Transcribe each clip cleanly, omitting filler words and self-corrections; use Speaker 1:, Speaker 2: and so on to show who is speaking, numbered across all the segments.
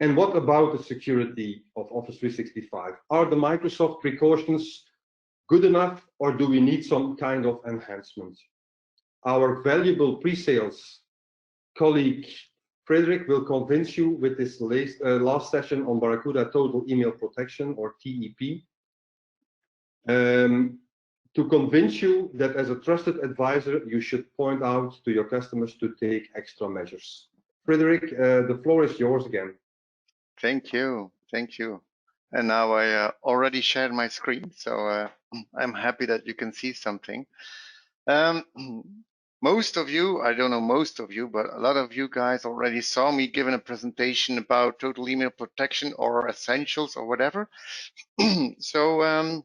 Speaker 1: And what about the security of Office 365? Are the Microsoft precautions good enough, or do we need some kind of enhancement? Our valuable pre-sales colleague Frederick will convince you with this last session on Barracuda Total Email Protection, or TEP, to convince you that as a trusted advisor, you should point out to your customers to take extra measures. Frederick, the floor is yours again.
Speaker 2: Thank you. Thank you. And now I already shared my screen, so I'm happy that you can see something. Most of you, I don't know most of you, but a lot of you guys already saw me giving a presentation about total email protection or essentials or whatever. So I'm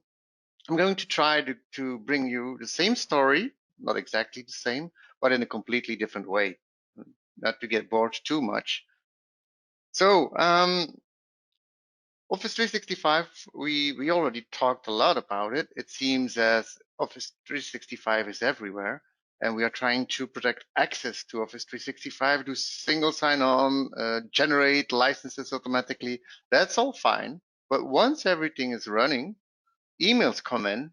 Speaker 2: going to try to bring you the same story, not exactly the same, but in a completely different way, not to get bored too much. So Office 365, we already talked a lot about it. It seems as Office 365 is everywhere, and we are trying to protect access to Office 365, do single sign-on, generate licenses automatically. That's all fine. But once everything is running, emails come in,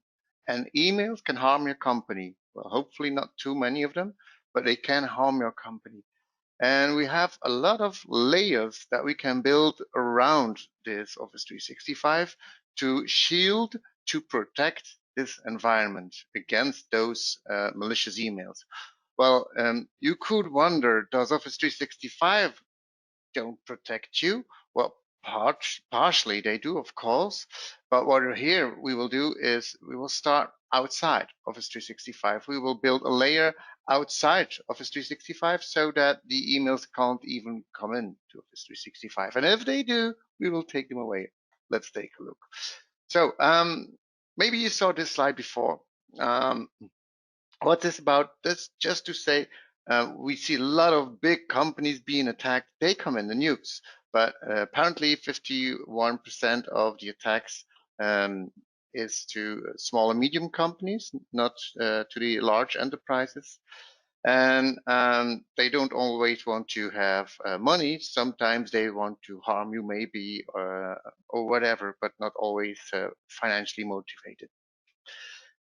Speaker 2: and emails can harm your company. Well, hopefully not too many of them, but they can harm your company. And we have a lot of layers that we can build around this Office 365 to shield, to protect this environment against those malicious emails. Well, you could wonder, does Office 365 don't protect you? Well, partially they do, of course. But what here we will do is we will start outside Office 365. We will build a layer outside Office 365 so that the emails can't even come in to Office 365. And if they do, we will take them away. Let's take a look. So maybe you saw this slide before. What is about this? Just to say, we see a lot of big companies being attacked. They come in the news, but apparently 51% of the attacks is to small and medium companies, not to the large enterprises. And they don't always want to have money. Sometimes they want to harm you, maybe, or whatever, but not always financially motivated.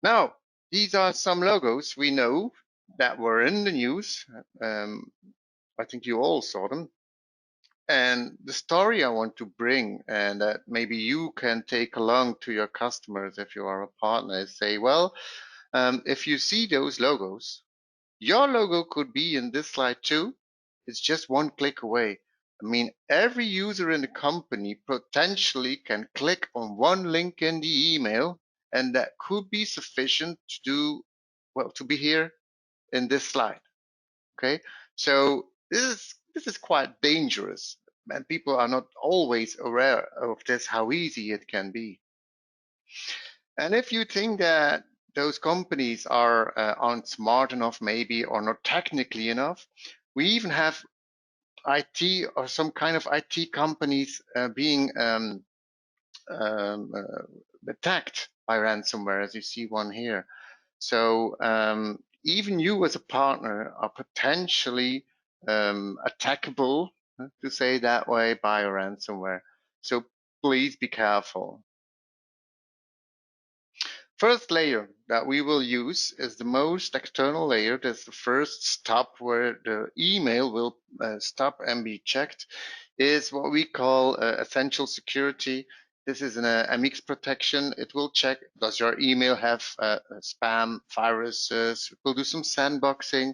Speaker 2: Now, these are some logos we know that were in the news. I think you all saw them. And the story I want to bring, and that maybe you can take along to your customers if you are a partner, is say, well, if you see those logos, your logo could be in this slide too. It's just one click away. I mean, every user in the company potentially can click on one link in the email, and that could be sufficient to do, well, to be here in this slide. Okay, so this is quite dangerous, and people are not always aware of this, how easy it can be. And if you think that those companies aren't smart enough, maybe, or not technically enough, we even have IT or some kind of IT companies being attacked by ransomware, as you see one here. So even you as a partner are potentially attackable, to say that way, by a ransomware. So please be careful. First layer that we will use is the most external layer. That's the first stop where the email will stop and be checked, is what we call essential security. This is an MX protection. It will check, does your email have spam, viruses? It will do some sandboxing.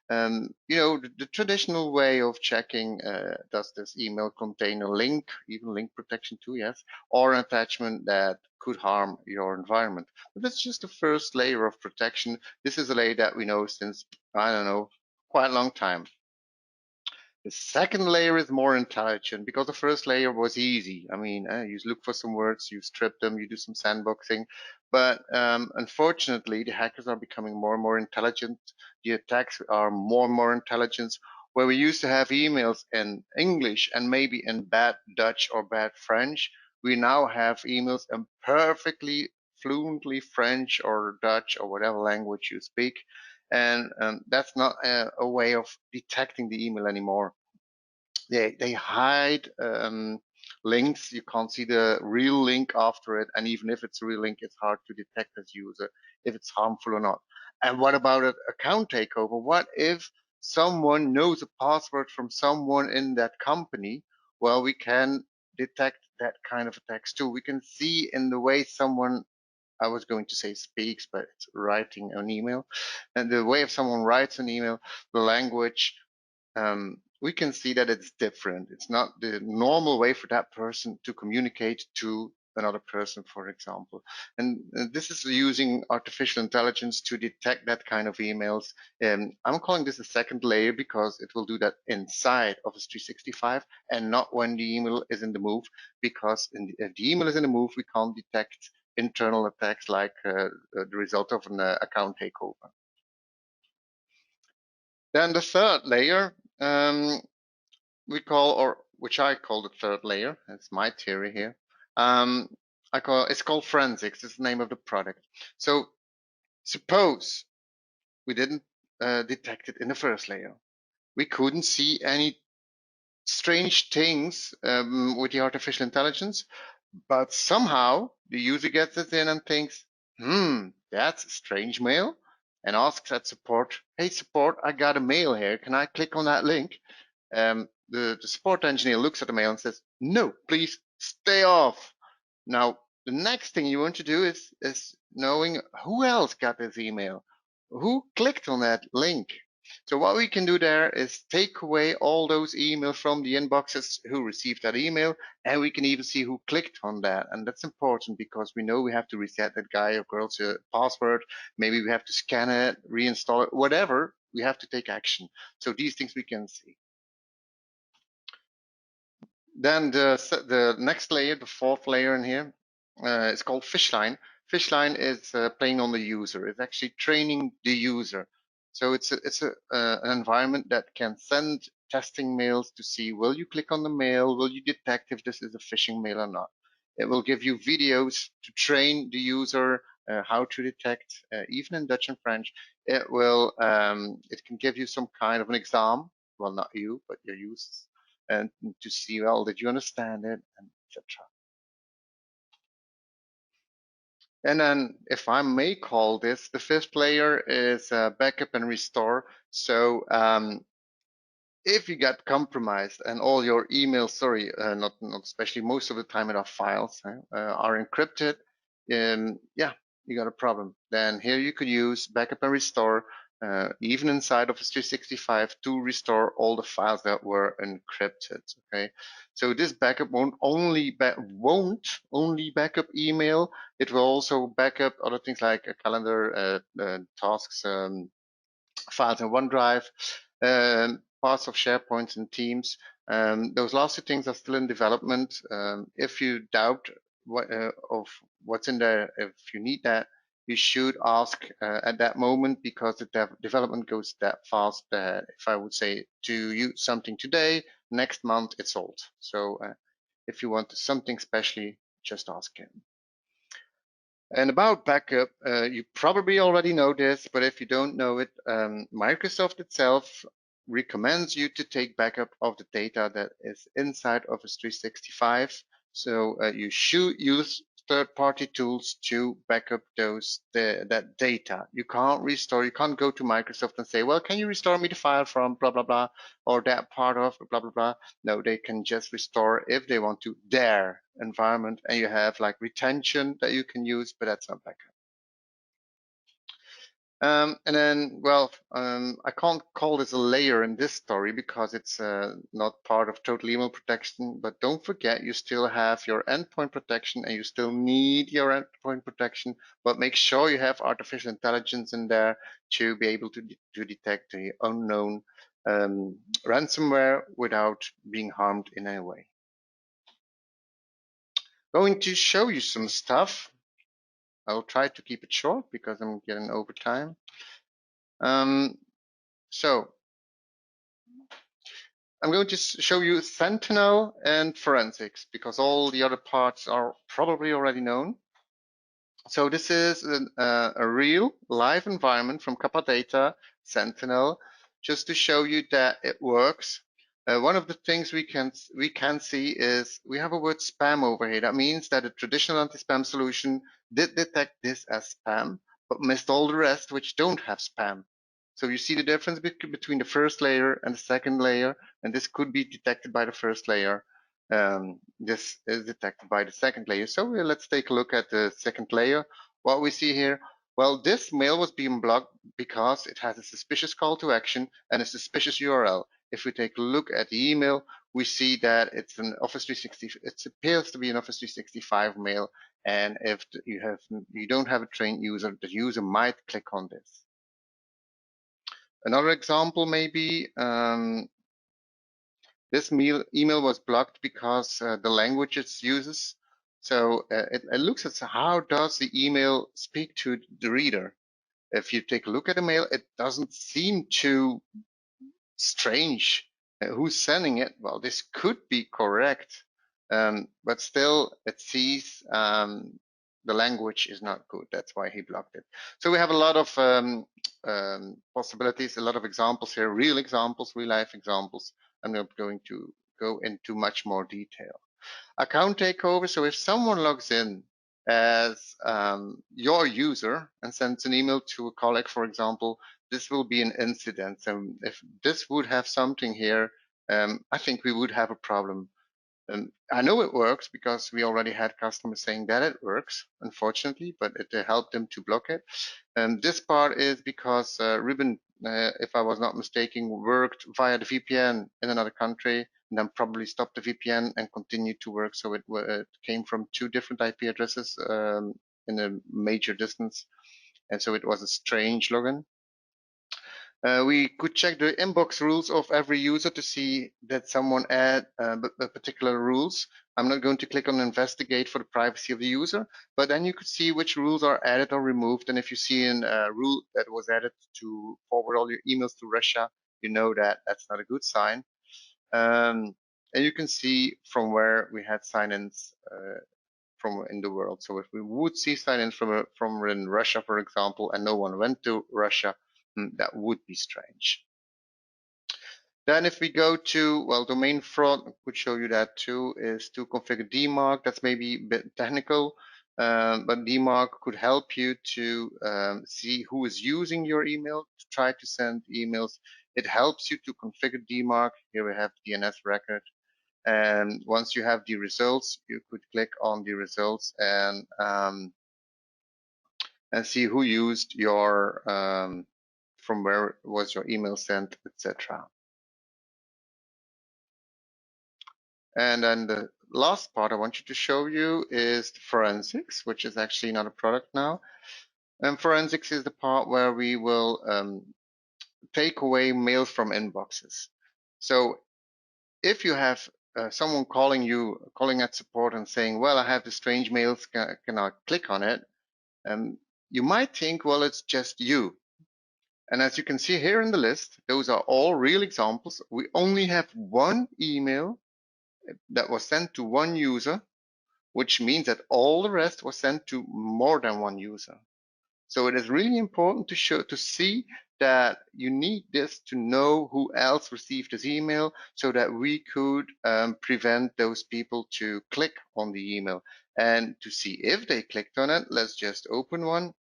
Speaker 2: You know, the traditional way of checking, does this email contain a link, even link protection too, yes, or an attachment that could harm your environment. But that's just the first layer of protection. This is a layer that we know since, I don't know, quite a long time. The second layer is more intelligent because the first layer was easy. I mean, you look for some words, you strip them, you do some sandboxing. But unfortunately, the hackers are becoming more and more intelligent. The attacks are more and more intelligent. Where we used to have emails in English and maybe in bad Dutch or bad French, we now have emails in perfectly fluently French or Dutch or whatever language you speak. And that's not a way of detecting the email anymore. They hide links. You can't see the real link after it, and even if it's a real link, it's hard to detect as user if it's harmful or not. And what about an account takeover? What if someone knows a password from someone in that company? Well, we can detect that kind of attacks too. We can see in the way someone, I was going to say speaks, but it's writing an email, and the way if someone writes an email, the language, we can see that it's different. It's not the normal way for that person to communicate to another person, for example. And this is using artificial intelligence to detect that kind of emails. I'm calling this a second layer because it will do that inside Office 365 and not when the email is in the move, because if the email is in the move, we can't detect internal attacks like the result of an account takeover. Then the third layer, we call, or which I call the third layer. That's my theory here. It's called forensics. It's the name of the product. So suppose we didn't detect it in the first layer. We couldn't see any strange things with the artificial intelligence, but somehow the user gets it in and thinks, that's a strange mail, and asks at support, hey support, I got a mail here. Can I click on that link? The support engineer looks at the mail and says, no, please stay off. Now, the next thing you want to do is knowing who else got this email, who clicked on that link. So what we can do there is take away all those emails from the inboxes who received that email, and we can even see who clicked on that. And that's important because we know we have to reset that guy or girl's password. Maybe we have to scan it, reinstall it, whatever. We have to take action. So these things we can see. Then the next layer, the fourth layer in here, is called Fishline. Fishline is playing on the user. It's actually training the user. So it's an environment that can send testing mails to see, will you click on the mail? Will you detect if this is a phishing mail or not? It will give you videos to train the user how to detect, even in Dutch and French. It can give you some kind of an exam. Well, not you, but your users, and to see, well, did you understand it, and etc. And then, if I may call this, the fifth layer is backup and restore. So if you get compromised and all your emails, sorry, not especially, most of the time our files are encrypted, yeah, you got a problem. Then here you could use backup and restore, even inside Office 365, to restore all the files that were encrypted. Okay, so this backup won't only backup email. It will also backup other things like a calendar, tasks, files in OneDrive, parts of SharePoint and Teams. Those last two things are still in development. If you doubt of what's in there, if you need that, you should ask at that moment, because the development goes that fast that if I would say to you something today, next month it's old. So if you want something specially, just ask him. And about backup, you probably already know this, but if you don't know it, Microsoft itself recommends you to take backup of the data that is inside Office 365. So you should use third-party tools to backup that data. You can't restore. You can't go to Microsoft and say, well, can you restore me the file from blah blah blah, or that part of blah blah blah. No, they can just restore, if they want to, their environment, and you have like retention that you can use, but that's not backup. And then, well, I can't call this a layer in this story because it's not part of total email protection, but don't forget, you still have your endpoint protection and you still need your endpoint protection, but make sure you have artificial intelligence in there to be able to detect the unknown ransomware without being harmed in any way. Going to show you some stuff. I'll try to keep it short because I'm getting over time. So I'm going to show you Sentinel and forensics because all the other parts are probably already known. So this is a real live environment from Kappa Data, Sentinel, just to show you that it works. One of the things we can see is we have a word spam over here. That means that a traditional anti-spam solution did detect this as spam, but missed all the rest which don't have spam. So you see the difference between the first layer and the second layer, and this could be detected by the first layer. This is detected by the second layer. So let's take a look at the second layer. What we see here, well, this mail was being blocked because it has a suspicious call to action and a suspicious URL. If we take a look at the email, we see that it's an Office 360. It appears to be an Office 365 mail, and if you don't have a trained user, the user might click on this. Another example may be this email was blocked because the language it uses. So it looks at how does the email speak to the reader. If you take a look at the mail, it doesn't seem too strange. Who's sending it? Well, this could be correct, but still it sees the language is not good. That's why he blocked it. So we have a lot of possibilities, a lot of examples here, real examples, real life examples. I'm not going to go into much more detail. Account takeover. So if someone logs in as your user and sends an email to a colleague, for example, this will be an incident. So if this would have something here, I think we would have a problem. I know it works because we already had customers saying that it works, unfortunately, but it helped them to block it. And this part is because Ribbon, if I was not mistaken, worked via the VPN in another country and then probably stopped the VPN and continued to work. So it came from 2 different IP addresses in a major distance. And so it was a strange login. We could check the inbox rules of every user to see that someone add particular rules. I'm not going to click on investigate for the privacy of the user, but then you could see which rules are added or removed. And if you see a rule that was added to forward all your emails to Russia, you know that that's not a good sign. And you can see from where we had sign-ins from in the world. So if we would see sign-ins from in Russia, for example, and no one went to Russia, that would be strange. Then if we go to, well, domain fraud, I could show you that too, is to configure DMARC. That's maybe a bit technical, but DMARC could help you to see who is using your email to try to send emails. It helps you to configure DMARC. Here we have DNS record. And once you have the results, you could click on the results and see who used your, from where was your email sent, etc. And then the last part I want you to show you is the forensics, which is actually not a product now. And forensics is the part where we will take away mails from inboxes. So if you have someone calling at support and saying, well, I have this strange mails, can I click on it? You might think, well, it's just you. And as you can see here in the list, those are all real examples. We only have one email that was sent to one user, which means that all the rest was sent to more than one user. So it is really important to see that you need this to know who else received this email so that we could prevent those people to click on the email. And to see if they clicked on it, let's just open one.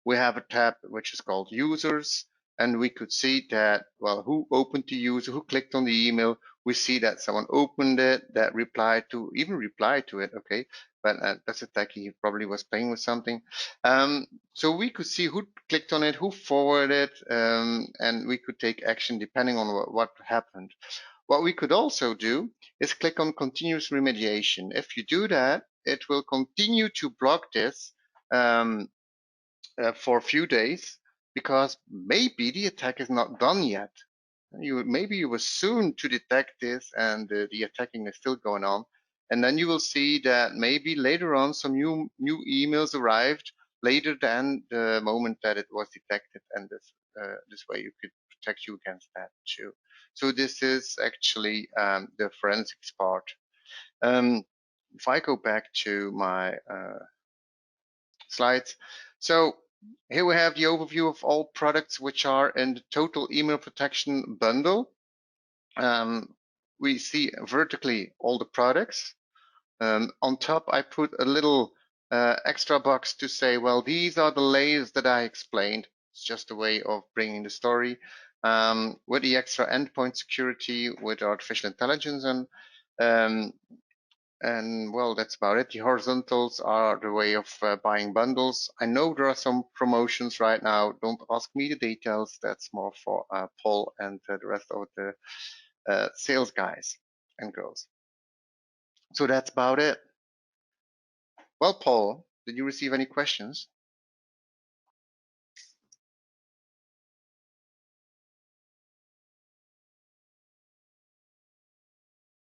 Speaker 2: We have a tab which is called users, and we could see that, well, who opened the user, who clicked on the email. We see that someone opened it, that replied to it, okay, but that's a techie, he probably was playing with something. So we could see who clicked on it, who forwarded it, and we could take action depending on what happened. What we could also do is click on continuous remediation. If you do that, it will continue to block this for a few days because maybe the attack is not done yet. Maybe you were soon to detect this and the attacking is still going on. And then you will see that maybe later on some new emails arrived later than the moment that it was detected, and this way you could protect you against that too. So this is actually the forensics part. If I go back to my slides. So here we have the overview of all products which are in the total email protection bundle. We see vertically all the products. On top, I put a little extra box to say, well, these are the layers that I explained. It's just a way of bringing the story with the extra endpoint security, with artificial intelligence, and well, that's about it. The horizontals are the way of buying bundles. I know there are some promotions right now. Don't ask me the details. That's more for Paul and the rest of the sales guys and girls. So that's about it. Well, Paul, did you receive any questions?